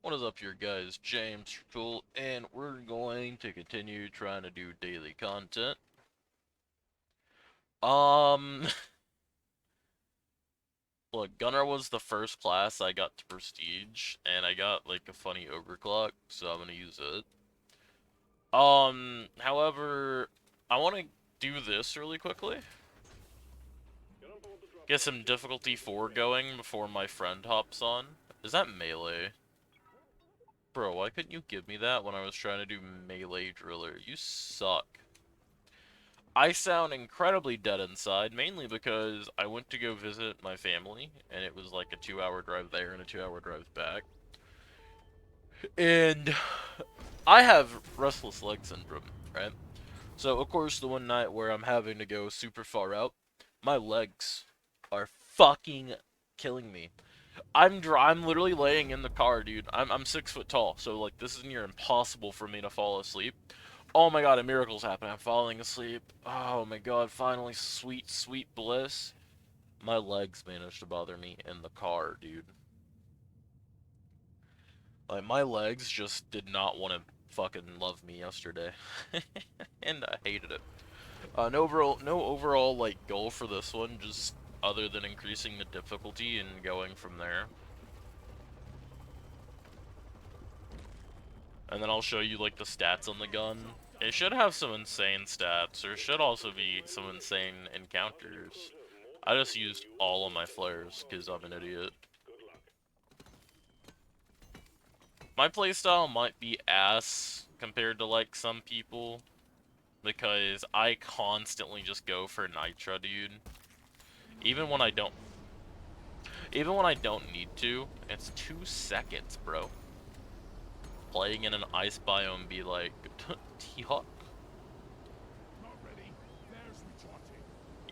What is up here, guys? James Tool, and we're going to continue trying to do daily content. Um, Look, Gunner was the first class I got to Prestige, and I got, like, a funny Ogre Clock, so I'm gonna use it. However, I want to do this really quickly. Get some difficulty 4 going before my friend hops on. Is that melee? Bro, why couldn't you give me that when I was trying to do melee driller? You suck. I sound incredibly dead inside, mainly because I went to go visit my family, and it was like a 2-hour drive there and a 2-hour drive back. And I have restless leg syndrome, right? So, of course, the one night where I'm having to go super far out, my legs are fucking killing me. I'm literally laying in the car, dude. I'm 6 foot tall, so like this is near impossible for me to fall asleep. Oh my god, a miracle's happening. I'm falling asleep. Oh my god, finally, sweet, sweet bliss. My legs managed to bother me in the car, dude. Like, my legs just did not want to fucking love me yesterday. And I hated it. No overall, like, goal for this one, just other than increasing the difficulty and going from there. And then I'll show you, like, the stats on the gun. It should have some insane stats. There should also be some insane encounters. I just used all of my flares, because I'm an idiot. My playstyle might be ass compared to, like, some people, because I constantly just go for Nitra, dude. Even when I don't... Even when I don't need to, it's 2 seconds, bro. Playing in an ice biome be like, T-Hawk.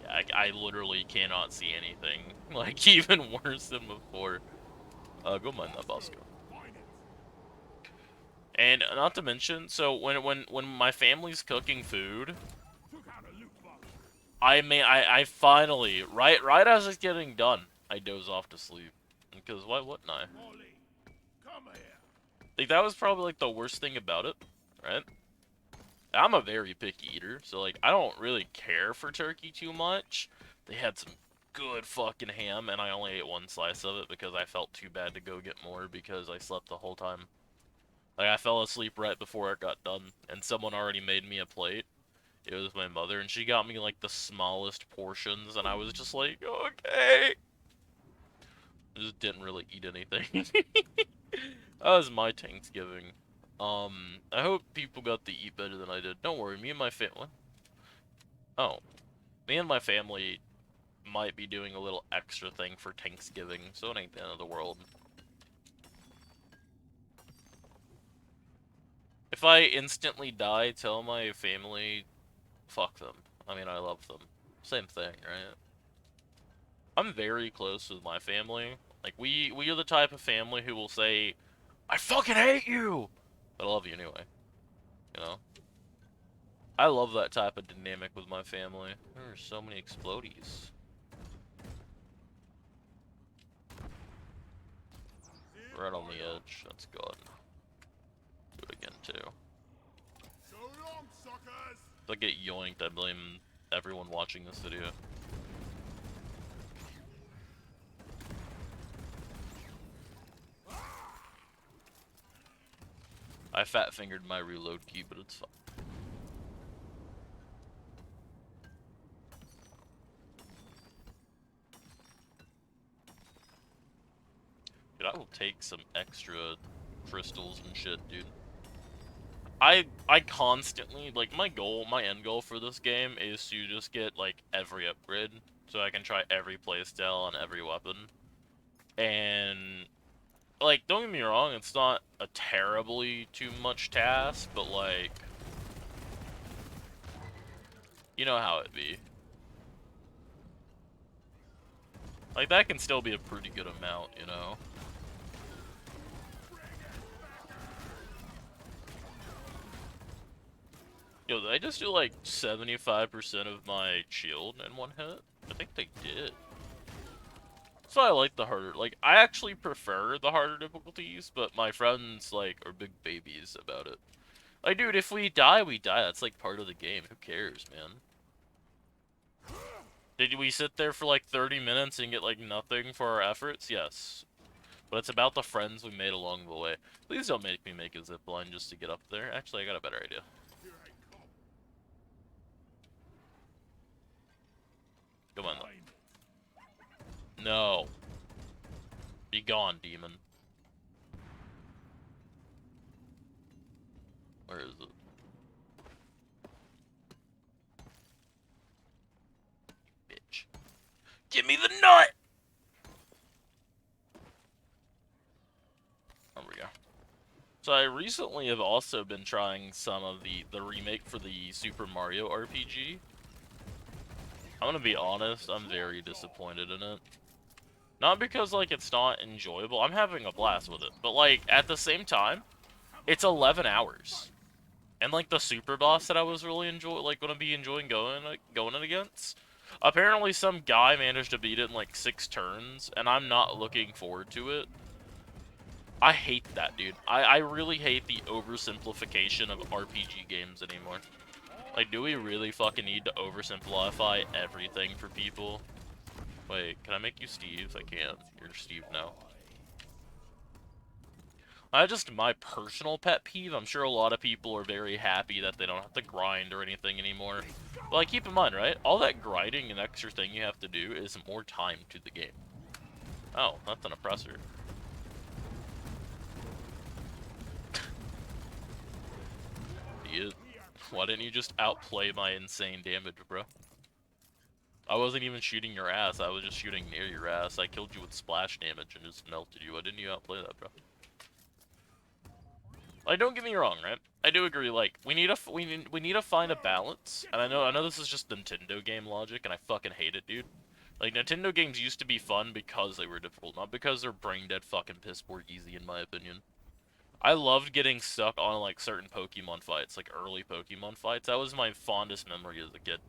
Yeah, I literally cannot see anything. Like, even worse than before. Go mind that, Bosco. And not to mention, so when my family's cooking food, I finally, right as it's getting done, I doze off to sleep. Because why wouldn't I? Like, that was probably like the worst thing about it, right? I'm a very picky eater, so like I don't really care for turkey too much. They had some good fucking ham, and I only ate 1 slice of it because I felt too bad to go get more because I slept the whole time. Like, I fell asleep right before it got done, and someone already made me a plate. It was my mother, and she got me like the smallest portions, and I was just like, okay. I just didn't really eat anything. That was my Thanksgiving. I hope people got to eat better than I did. Don't worry, me and my family. Oh, me and my family might be doing a little extra thing for Thanksgiving, so it ain't the end of the world. If I instantly die, tell my family, fuck them. I mean, I love them. Same thing, right? I'm very close with my family. Like, we are the type of family who will say, I fucking hate you! But I love you anyway, you know? I love that type of dynamic with my family. There are so many explodies. Right on the edge. That's good. Do it again, too. If I get yoinked, I blame everyone watching this video. I fat-fingered my reload key, but it's fine. Dude, I will take some extra crystals and shit, dude. I constantly, like, my end goal for this game is to just get, like, every upgrade, so I can try every playstyle on every weapon. And, like, don't get me wrong, it's not a terribly too much task, but, like, you know how it be. Like, that can still be a pretty good amount, you know? Yo, did I just do like 75% of my shield in one hit? I think they did. So I like the harder, like, I actually prefer the harder difficulties, but my friends, like, are big babies about it. Like, dude, if we die, we die. That's, like, part of the game. Who cares, man? Did we sit there for, like, 30 minutes and get, like, nothing for our efforts? Yes. But it's about the friends we made along the way. Please don't make me make a zip line just to get up there. Actually, I got a better idea. Come on. No. Be gone, demon. Where is it? Bitch. Give me the nut! There we go. So I recently have also been trying some of the remake for the Super Mario RPG. I'm gonna be honest, I'm very disappointed in it. Not because, like, it's not enjoyable. I'm having a blast with it. But, like, at the same time, it's 11 hours. And, like, the super boss that I was really gonna be enjoying going it against, apparently some guy managed to beat it in, like, 6 turns, and I'm not looking forward to it. I hate that, dude. I really hate the oversimplification of RPG games anymore. Like, do we really fucking need to oversimplify everything for people? Wait, can I make you Steve? I can't. You're Steve now. Just my personal pet peeve. I'm sure a lot of people are very happy that they don't have to grind or anything anymore. But, like, keep in mind, right? All that grinding and extra thing you have to do is more time to the game. Oh, that's an oppressor. Why didn't you just outplay my insane damage, bro? I wasn't even shooting your ass, I was just shooting near your ass. I killed you with splash damage and just melted you. Why didn't you outplay that, bro? Like, don't get me wrong, right? I do agree, like, we need to find a balance. And I know this is just Nintendo game logic, and I fucking hate it, dude. Like, Nintendo games used to be fun because they were difficult, not because they're brain-dead fucking piss poor easy, in my opinion. I loved getting stuck on, like, certain Pokemon fights, like early Pokemon fights. That was my fondest memory as a kid.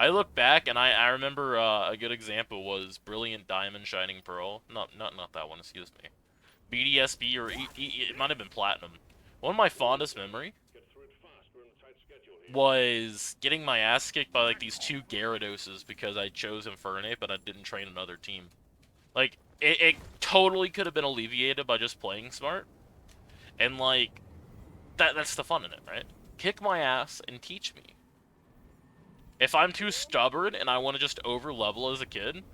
I look back and I remember a good example was Brilliant Diamond Shining Pearl. Not that one, excuse me. BDSP or it might have been Platinum. One of my fondest memory was getting my ass kicked by like these 2 Gyarados because I chose Infernape but I didn't train another team. Like it totally could have been alleviated by just playing smart. And like that's the fun in it, right? Kick my ass and teach me. If I'm too stubborn and I want to just over-level as a kid,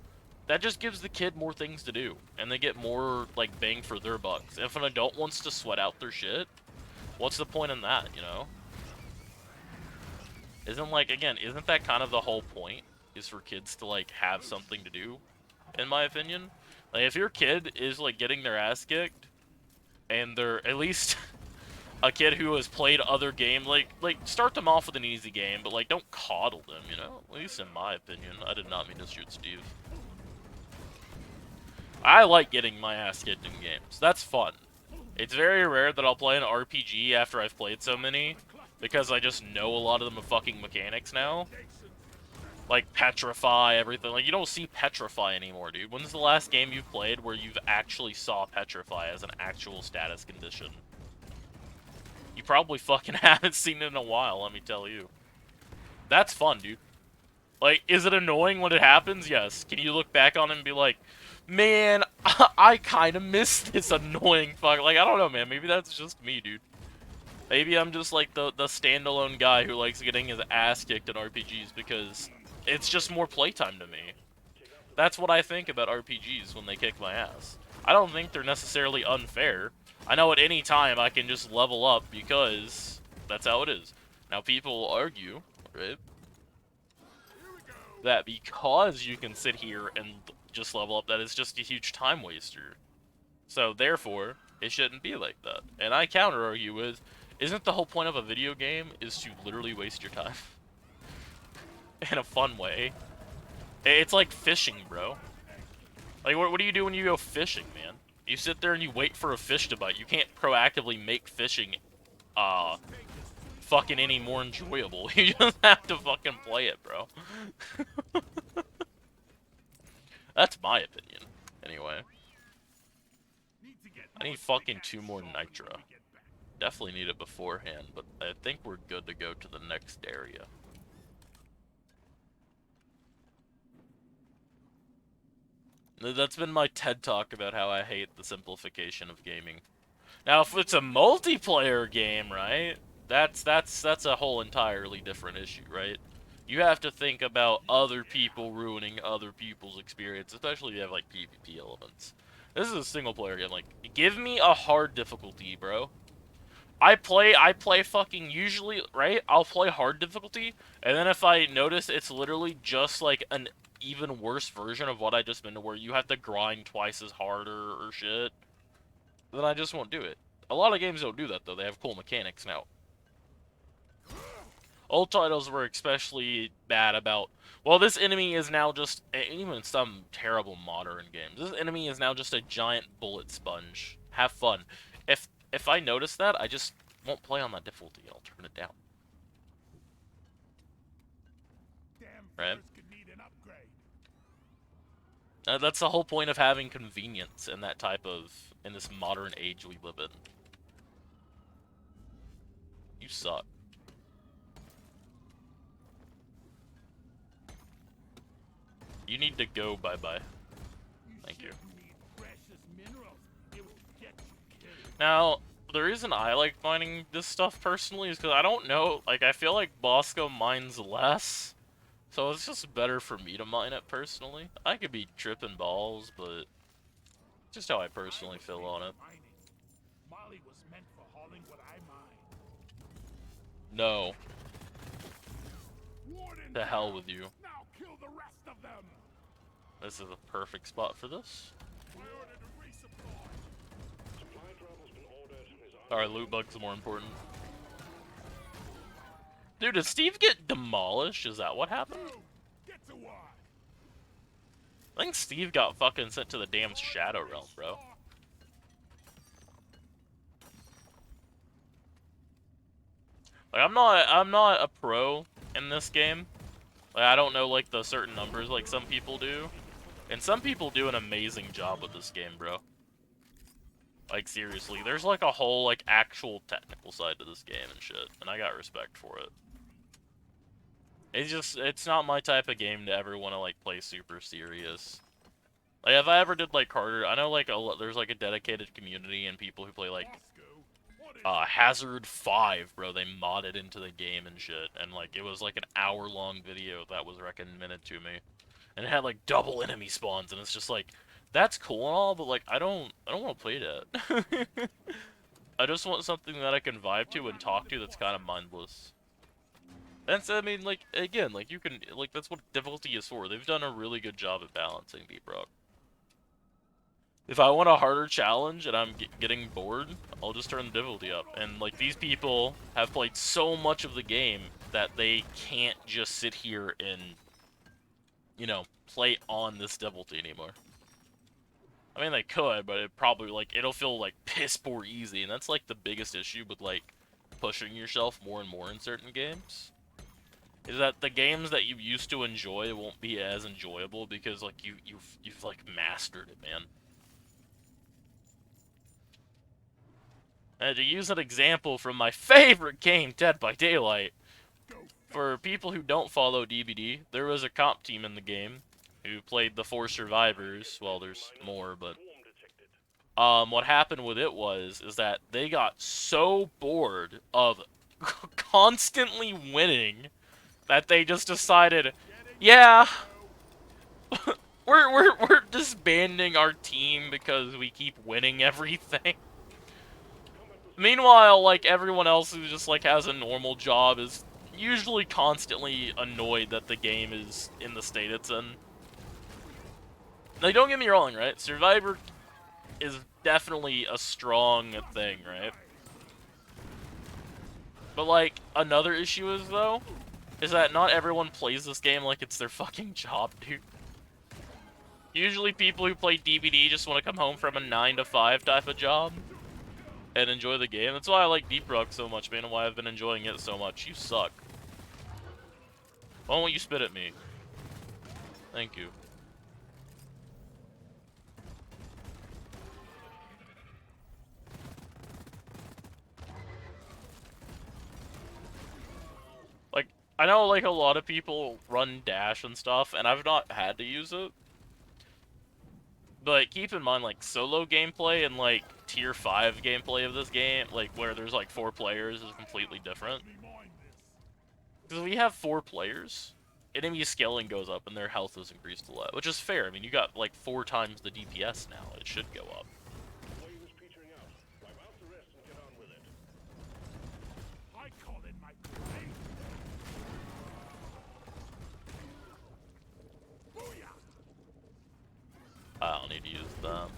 that just gives the kid more things to do, and they get more, like, bang for their bucks. If an adult wants to sweat out their shit, what's the point in that, you know? Isn't that kind of the whole point, is for kids to, like, have something to do, in my opinion? Like, if your kid is, like, getting their ass kicked, and they're, at least... a kid who has played other games, like start them off with an easy game, but like don't coddle them, you know? At least in my opinion. I did not mean to shoot Steve. I like getting my ass kicked in games. That's fun. It's very rare that I'll play an RPG after I've played so many, because I just know a lot of the fucking mechanics now. Like Petrify, everything. Like, you don't see Petrify anymore, dude. When's the last game you've played where you've actually saw Petrify as an actual status condition? You probably fucking haven't seen it in a while, let me tell you. That's fun, dude. Like, is it annoying when it happens? Yes. Can you look back on it and be like, man, I kind of miss this annoying fuck. Like, I don't know, man. Maybe that's just me, dude. Maybe I'm just like the standalone guy who likes getting his ass kicked in RPGs because it's just more playtime to me. That's what I think about RPGs when they kick my ass. I don't think they're necessarily unfair. I know at any time I can just level up because that's how it is. Now people argue, right, that because you can sit here and just level up, that it's just a huge time waster. So therefore, it shouldn't be like that. And I counter argue with, isn't the whole point of a video game is to literally waste your time? In a fun way. It's like fishing, bro. Like, what do you do when you go fishing, man? You sit there and you wait for a fish to bite. You can't proactively make fishing, fucking any more enjoyable. You just have to fucking play it, bro. That's my opinion. I need fucking 2 more Nitra. Definitely need it beforehand, but I think we're good to go to the next area. That's been my TED Talk about how I hate the simplification of gaming. Now, if it's a multiplayer game, right? That's a whole entirely different issue, right? You have to think about other people ruining other people's experience, especially if you have like PvP elements. This is a single player game. Like, give me a hard difficulty, bro. I play fucking usually, right? I'll play hard difficulty, and then if I notice it's literally just like an even worse version of what I just been to, where you have to grind twice as harder or shit, then I just won't do it. A lot of games don't do that though. They have cool mechanics now. Old titles were especially bad about, well, this enemy is now just, even some terrible modern games, this enemy is now just a giant bullet sponge. Have fun. If I notice that, I just won't play on that difficulty. I'll turn it down. Right? That's the whole point of having convenience in that type of, in this modern age we live in. You suck. You need to go bye-bye. Thank you. Now, the reason I like mining this stuff personally is because I don't know, like, I feel like Bosco mines less, so it's just better for me to mine it personally. I could be tripping balls, but just how I personally feel on it. No. To hell with you. This is a perfect spot for this. Alright, loot bugs are more important. Dude, did Steve get demolished? Is that what happened? I think Steve got fucking sent to the damn Shadow Realm, bro. Like, I'm not a pro in this game. Like, I don't know, like, the certain numbers like some people do. And some people do an amazing job with this game, bro. Like, seriously, there's, like, a whole, like, actual technical side to this game and shit. And I got respect for it. It's not my type of game to ever want to, like, play super serious. Like, if I ever did, like, harder, I know, like, there's, like, a dedicated community and people who play, like, Hazard 5, bro. They modded into the game and shit. And, like, it was, like, an hour-long video that was recommended to me. And it had, like, double enemy spawns, and it's just, like, that's cool and all, but, like, I don't want to play that. I just want something that I can vibe to and talk to that's kind of mindless. That's, I mean, like, again, like, you can, like, that's what difficulty is for. They've done a really good job at balancing Deep Rock. If I want a harder challenge and I'm getting bored, I'll just turn the difficulty up. And, like, these people have played so much of the game that they can't just sit here and, you know, play on this difficulty anymore. I mean, they could, but it probably, like, it'll feel, like, piss poor easy. And that's, like, the biggest issue with, like, pushing yourself more and more in certain games. Is that the games that you used to enjoy won't be as enjoyable because, like, you've like, mastered it, man. And to use an example from my favorite game, Dead by Daylight, for people who don't follow DBD, there was a comp team in the game who played the 4 survivors. Well, there's more, but what happened with it is that they got so bored of constantly winning that they just decided, yeah, we're disbanding our team because we keep winning everything. Meanwhile, like, everyone else who just, like, has a normal job is usually constantly annoyed that the game is in the state it's in. Like, don't get me wrong, right? Survivor is definitely a strong thing, right? But, like, another issue is, though, is that not everyone plays this game like it's their fucking job, dude. Usually people who play DBD just want to come home from a 9 to 5 type of job and enjoy the game. That's why I like Deep Rock so much, man, and why I've been enjoying it so much. You suck. Why won't you spit at me? Thank you. I know, like, a lot of people run dash and stuff, and I've not had to use it. But keep in mind, like, solo gameplay and, like, tier 5 gameplay of this game, like, where there's, like, 4 players is completely different. Because if we have 4 players, enemy scaling goes up and their health is increased a lot, which is fair. I mean, you got, like, 4 times the DPS now. It should go up. I don't need to use that.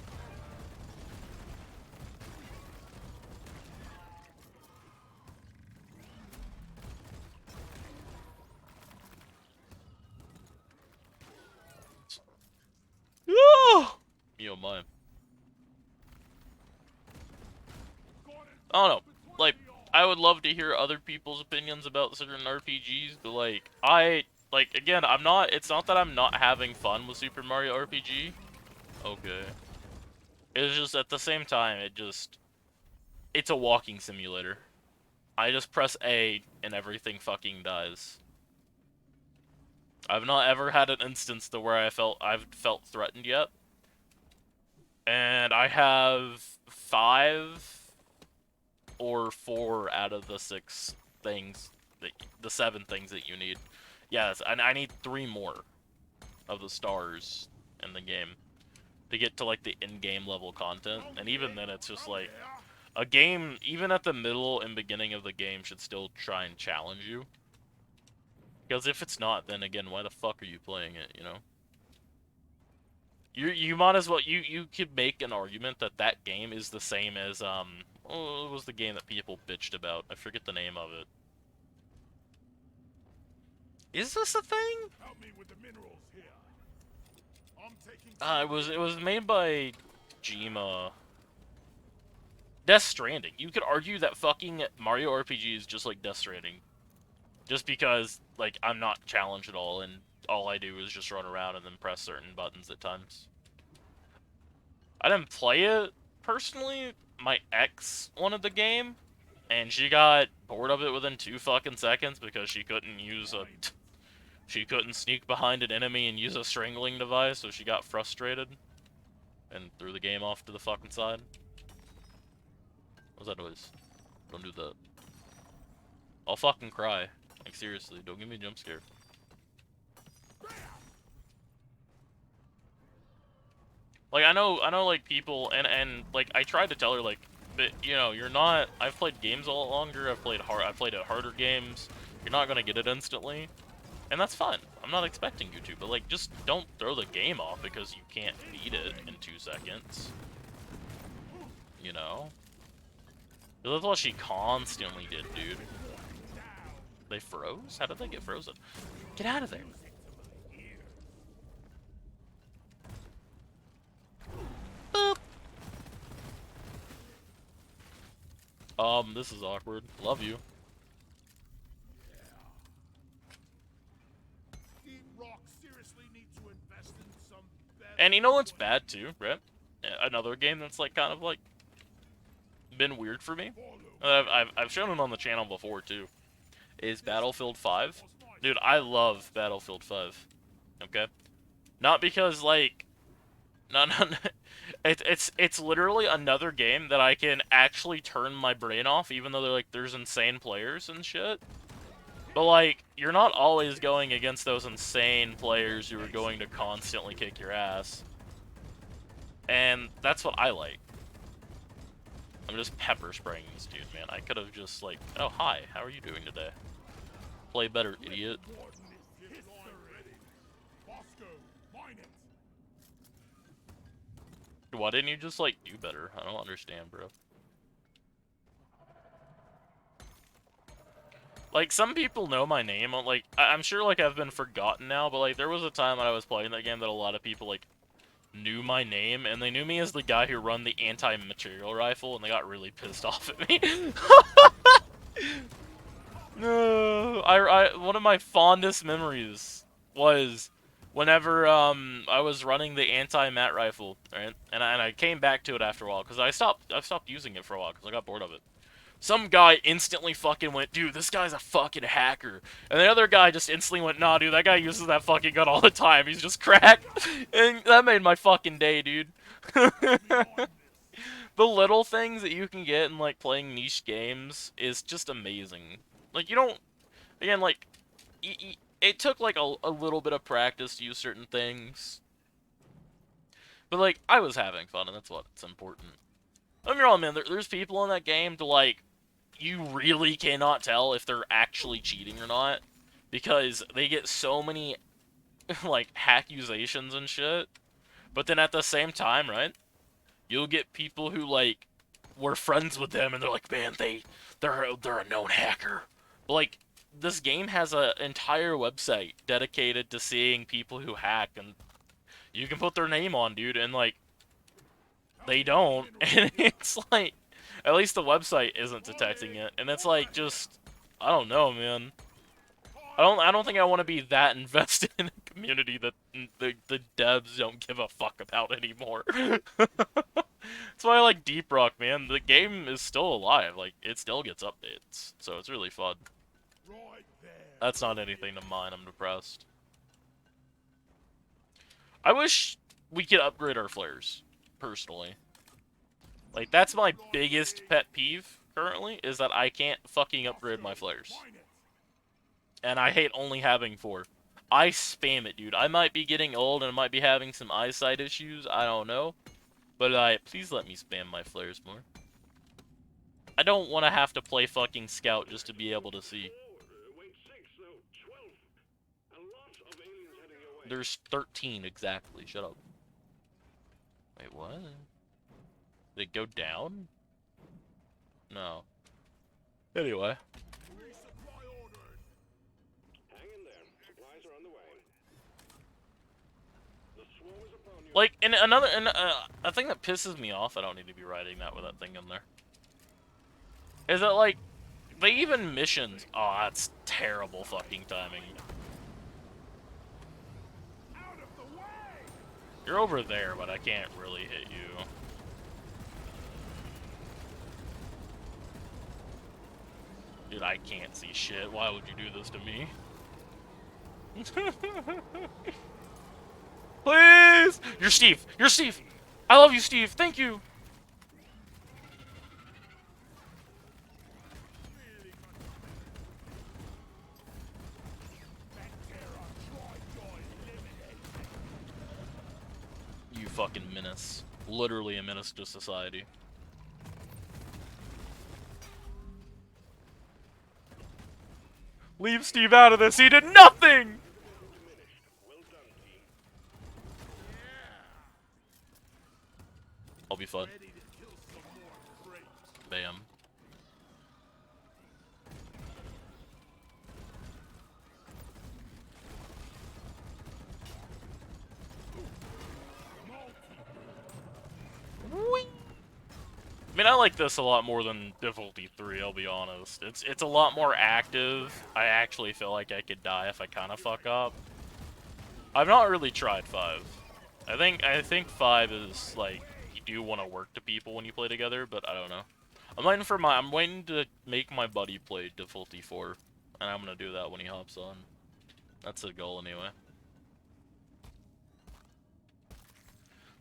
Me oh my. I don't know. Like, I would love to hear other people's opinions about certain RPGs, but like, again, it's not that I'm not having fun with Super Mario RPG. Okay. It's just, at the same time, it's a walking simulator. I just press A and everything fucking dies. I've not ever had an instance to where I've felt threatened yet. And I have 5 or 4 out of the 6 things, the 7 things that you need. Yes, and I need 3 more of the stars in the game to get to, like, the in-game level content. And even then, it's just like, a game, even at the middle and beginning of the game, should still try and challenge you. Because if it's not, then again, why the fuck are you playing it, you know? You might as well, you could make an argument that that game is the same as, what was the game that people bitched about? I forget the name of it. Is this a thing? Help me with the minerals here. I'm taking It was made by Kojima. Death Stranding. You could argue that fucking Mario RPG is just like Death Stranding. Just because, like, I'm not challenged at all, and all I do is just run around and then press certain buttons at times. I didn't play it, personally. My ex wanted the game, and she got bored of it within 2 fucking seconds because she couldn't she couldn't sneak behind an enemy and use a strangling device, so she got frustrated and threw the game off to the fucking side. What's that noise? Don't do that. I'll fucking cry. Like, seriously, don't give me a jump scare. Like, I know, like, people, and, like, I tried to tell her, like, but, you know, you're not, I've played games a lot longer, I've played at harder games, you're not gonna get it instantly, and that's fine. I'm not expecting you to, but, like, just don't throw the game off because you can't beat it in 2 seconds. You know? That's what she constantly did, dude. They froze? How did they get frozen? Get out of there! Boop. This is awkward. Love you. And you know what's bad too, right? Another game that's like kind of like been weird for me. I've shown it on the channel before too. Is Battlefield 5. Dude, I love Battlefield 5. Okay? Not because, like, no, it's literally another game that I can actually turn my brain off, even though there's insane players and shit. But, like, you're not always going against those insane players who are going to constantly kick your ass. And that's what I like. I'm just pepper spraying this dude, man. I could have just, like, oh, hi, how are you doing today? Play better, idiot. Why didn't you just, like, do better? I don't understand, bro. Like, some people know my name. Like, I'm sure, like, I've been forgotten now, but, like, there was a time when I was playing that game that a lot of people, like, knew my name, and they knew me as the guy who run the anti-material rifle, and they got really pissed off at me. No, one of my fondest memories was whenever I was running the anti-mat rifle, right? And I came back to it after a while because I stopped using it for a while because I got bored of it. Some guy instantly fucking went, dude, this guy's a fucking hacker. And the other guy just instantly went, nah, dude, that guy uses that fucking gun all the time. He's just cracked. And that made my fucking day, dude. The little things that you can get in, like, playing niche games is just amazing. Like, you don't... Again, like, it took, like, a little bit of practice to use certain things. But, like, I was having fun, and that's what's important. Don't get me wrong, man, there's people in that game to, like, you really cannot tell if they're actually cheating or not. Because they get so many, like, accusations and shit. But then at the same time, right? You'll get people who, like, were friends with them, and they're like, man, they're a known hacker. But, like, this game has an entire website dedicated to seeing people who hack, and you can put their name on, dude, and, like, they don't, and it's like, at least the website isn't detecting it, and it's like, just, I don't know, man. I don't think I want to be that invested in a community that the devs don't give a fuck about anymore. That's why I like Deep Rock, man. The game is still alive. Like, it still gets updates, so it's really fun. Right there. That's not anything to mine. I'm depressed. I wish we could upgrade our flares, personally. Like, that's my biggest pet peeve currently, is that I can't fucking upgrade my flares. And I hate only having 4. I spam it, dude. I might be getting old and I might be having some eyesight issues. I don't know. But please let me spam my flares more. I don't want to have to play fucking Scout just to be able to see. There's 13 exactly. Shut up. Wait, what? Did it go down? No. Anyway. Like, and a thing that pisses me off, I don't need to be writing that with that thing in there, is that, like, they even missions, oh, that's terrible fucking timing. You're over there, but I can't really hit you. Dude, I can't see shit. Why would you do this to me? Please! You're Steve! You're Steve! I love you, Steve! Thank you! You fucking menace. Literally a menace to society. Leave Steve out of this! He did nothing! I'll be fun. Bam. Whee! I mean, I like this a lot more than difficulty 3, I'll be honest. It's a lot more active. I actually feel like I could die if I kind of fuck up. I've not really tried 5. I think 5 is, like, you do want to work to people when you play together, but I don't know. I'm waiting to make my buddy play difficulty 4, and I'm gonna do that when he hops on. That's the goal anyway.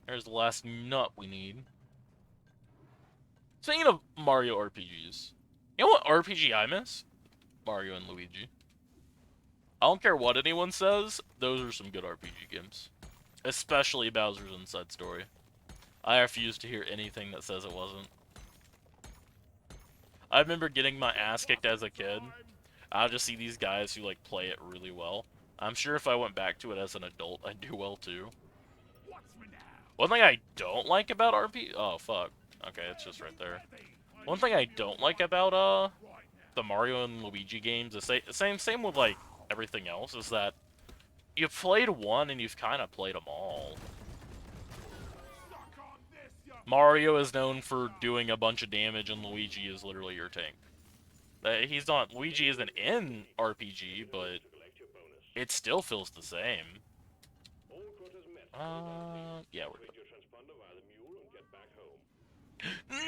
There's the last nut we need. Speaking of Mario RPGs, you know what RPG I miss? Mario and Luigi. I don't care what anyone says, those are some good RPG games. Especially Bowser's Inside Story. I refuse to hear anything that says it wasn't. I remember getting my ass kicked as a kid. I'll just see these guys who, like, play it really well. I'm sure if I went back to it as an adult, I'd do well too. One thing I don't like about RPG... Oh, fuck. Okay, it's just right there. One thing I don't like about, the Mario and Luigi games, is same with, like, everything else, is that you've played one and you've kind of played them all. Mario is known for doing a bunch of damage, and Luigi is literally your tank. Luigi isn't in RPG, but it still feels the same. Yeah, we're good.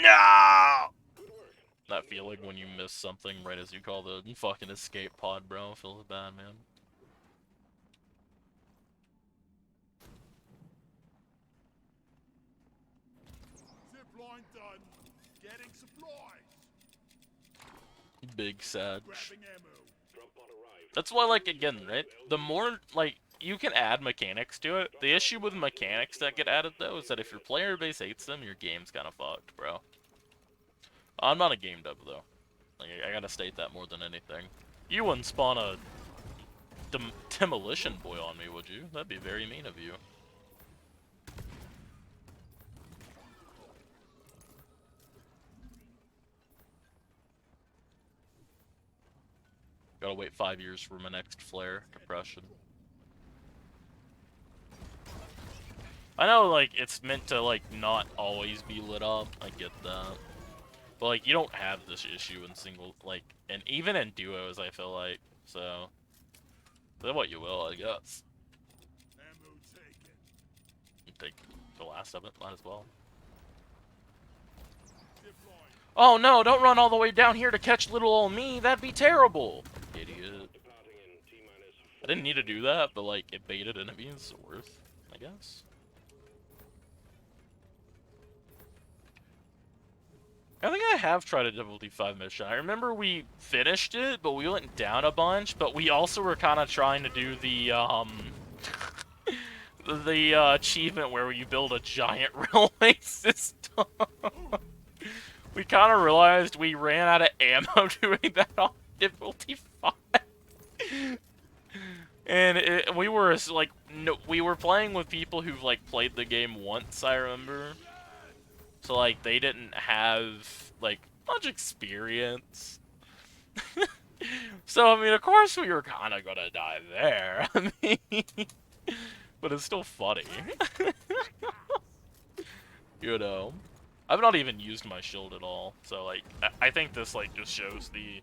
No! that feeling when you miss something right as you call the fucking escape pod, bro. Feels bad, man. Zipline done. Getting supplies. Big sad. Grabbing ammo. That's why, like, again, right? The more, like, you can add mechanics to it. The issue with mechanics that get added, though, is that if your player base hates them, your game's kind of fucked, bro. I'm not a game dev, though. Like, I gotta state that more than anything. You wouldn't spawn a demolition boy on me, would you? That'd be very mean of you. Gotta wait 5 years for my next flare. Depression. I know, like, it's meant to, like, not always be lit up. I get that. But, like, you don't have this issue in single, like, and even in duos, I feel like. So, say what you will, I guess. Ammo taken. You take the last of it, might as well. Zipline. Oh no, don't run all the way down here to catch little old me. That'd be terrible. Idiot. I didn't need to do that, but, like, it baited enemies, so worth, I guess. I think I have tried a difficulty 5 mission. I remember we finished it, but we went down a bunch, but we also were kind of trying to do the, achievement where you build a giant railway system. We kind of realized we ran out of ammo doing that on difficulty 5. And we were, like, no, we were playing with people who've, like, played the game once, I remember. So, like, they didn't have, like, much experience. So, I mean, of course we were kind of gonna die there. I mean, but it's still funny. You know? I've not even used my shield at all. So, like, I think this, like, just shows the,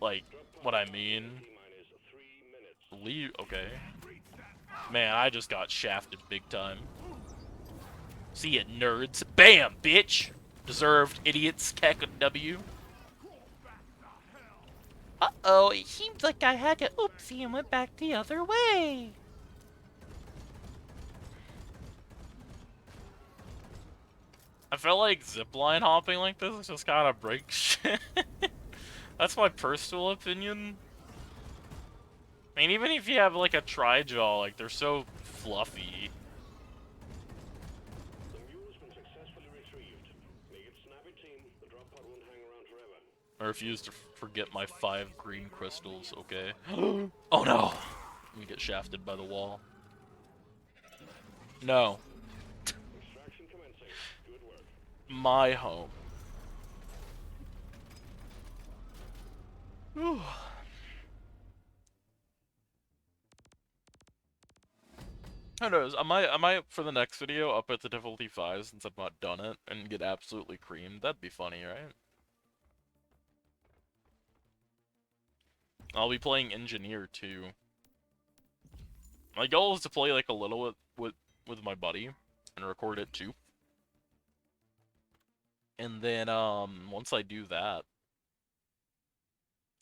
like, what I mean. Leave, okay. Man, I just got shafted big time. See it, nerds. Bam, bitch! Deserved, idiots. KW. Uh-oh, it seems like I had to oopsie and went back the other way. I felt like zipline hopping like this just kind of breaks shit. That's my personal opinion. I mean, even if you have, like, a tri-jaw, like, they're so fluffy. I refuse to forget my 5 green crystals, okay? Oh no! Let me get shafted by the wall. No. My home. Whew. Who knows? I might for the next video up at the difficulty 5 since I've not done it and get absolutely creamed. That'd be funny, right? I'll be playing Engineer too. My goal is to play, like, a little with my buddy and record it too. And then once I do that,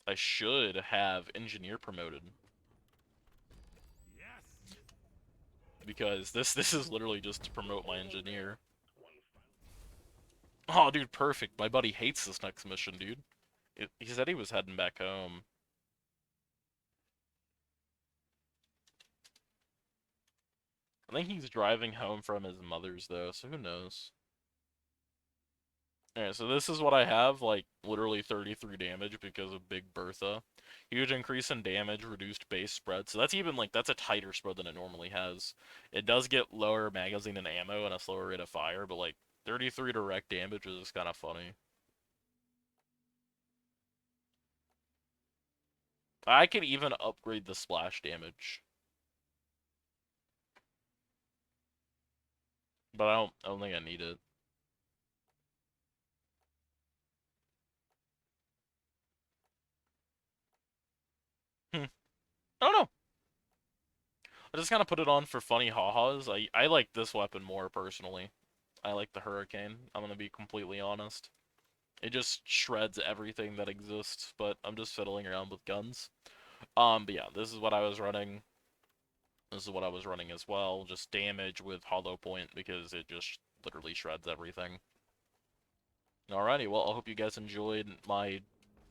I should have Engineer promoted. Yes. Because this is literally just to promote my Engineer. Oh, dude, perfect. My buddy hates this next mission, dude. He said he was heading back home. I think he's driving home from his mother's, though, so who knows? Alright, so this is what I have, like, literally 33 damage because of Big Bertha. Huge increase in damage, reduced base spread. So that's even, like, that's a tighter spread than it normally has. It does get lower magazine and ammo and a slower rate of fire, but, like, 33 direct damage is kind of funny. I could even upgrade the splash damage. But I don't think I need it. I don't know. I just kind of put it on for funny ha-has. I like this weapon more, personally. I like the Hurricane. I'm gonna be completely honest. It just shreds everything that exists, but I'm just fiddling around with guns. But yeah, this is what I was running. This is what I was running as well, just damage with hollow point because it just literally shreds everything. Alrighty, well, I hope you guys enjoyed my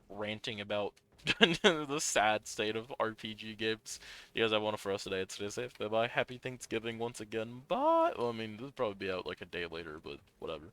ranting about the sad state of RPG games. You guys have one for us today. It's Stay safe. Bye bye. Happy Thanksgiving once again. Bye. Well, I mean, this will probably be out like a day later, but whatever.